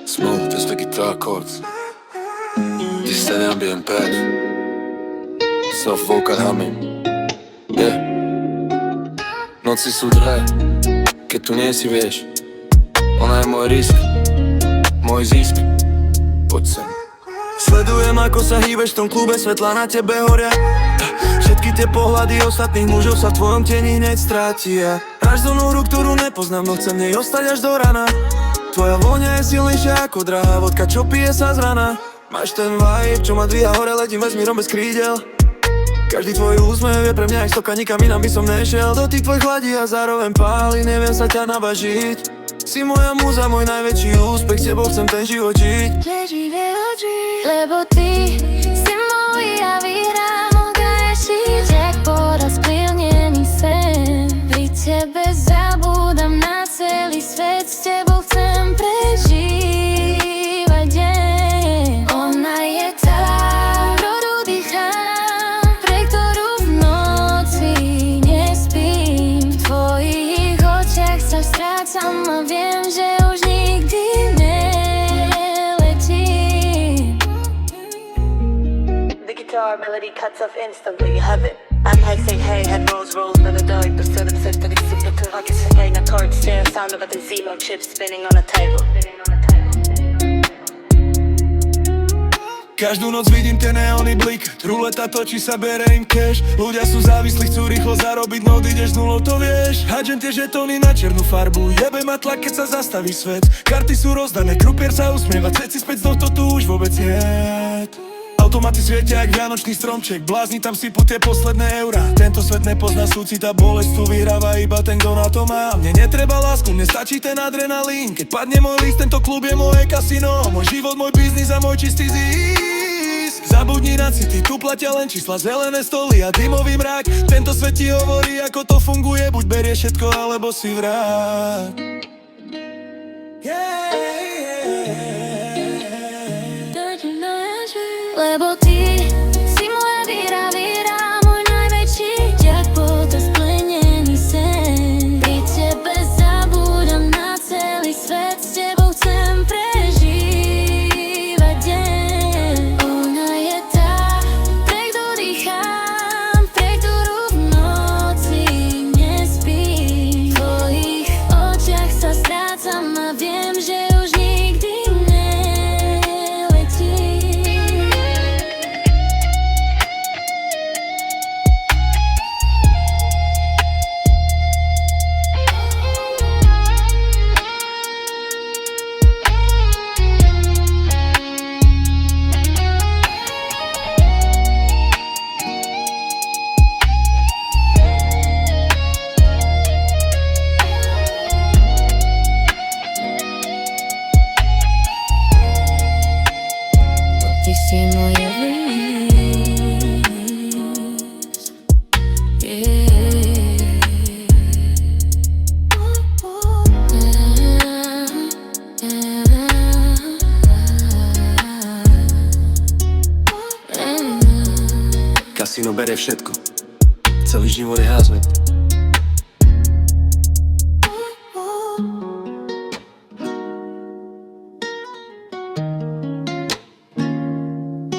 Smooth as the guitar chords. Distant ambient pad. Soft vocal humming. Yeah. Noci sú dlhé, keď tu nie si, vieš. Ona je môj risk, môj zisk. Poď sem. Sledujem, ako sa hýbeš v tom klube, svetla na tebe horia. Všetky tie pohľady ostatných mužov sa v tvojom tieni hneď strátia. Hráš so mnou hru, ktorú nepoznám, no chcem nej ostať až do rana. Tvoja vôňa je silnejšia ako drahá vodka, čo pije sa z rana. Máš ten vibe, čo ma dvíha hore, letím vesmírom bez krídel. Každý tvoj úsmev je pre mňa aj stoka, nikam inám by som nešiel. Do tých tvojich hladí a zároveň páli, neviem sa ťa nabažiť. Si moja múza, môj najväčší úspech, s tebou chcem ten život žiť. Lebo ty si môj a vyhrám okajší jackpot a splnený sen. Pri tebe zabúdam na celý svet, s tebou chcem prežívať deň. Ona je tá, ktorú dýcham, pre ktorú v noci nespím. V tvojich očiach sa strácam a viem, že už nikdy neletím. The guitar melody cuts off instantly, have it. I'm like say hey, head rolls, never die. Beställer sätt att det sitter till höger, sätta egna cards. Ser en sound of a casino chip spinning on a table. Každú noc vidím tie neóny blikať, ruleta točí sa, bere im cash. Ľudia sú závislí, chcú rýchlo zarobiť, no ideš s nulou, to vieš. Hádžem tie žetóny na černú farbu, jebe ma tlak, keď sa zastaví svet. Karty sú rozdané, krupier sa usmieva, ceci späť z to tu už vôbec niet. Automaty svietia jak vianočný stromček, blázni tam sypú tie posledné eurá. Tento svet nepozná súcit a bolesť, tu vyhráva iba ten, kto na to má. Mne netreba lásku, mne stačí ten adrenalín. Keď padne môj list, tento klub je moje kasino. Môj život, môj biznis a môj čistý zisk. Zabudni na city, tu platia len čísla, zelené stoly a dymový mrak. Tento svet ti hovorí, ako to funguje, buď berieš všetko, alebo si vrát. Lebo ty si moja výhra, môj najväčší jackpot a splnený sen. Pri tebe zabúdam na celý svet, s tebou chcem prežívať deň. Ona je tá, pre ktorú dýcham, pre ktorú v noci nespím. V tvojich očiach sa strácam a viem, že už nikdy ty si moje víz, Kasíno berie všetko, celý život je hazard.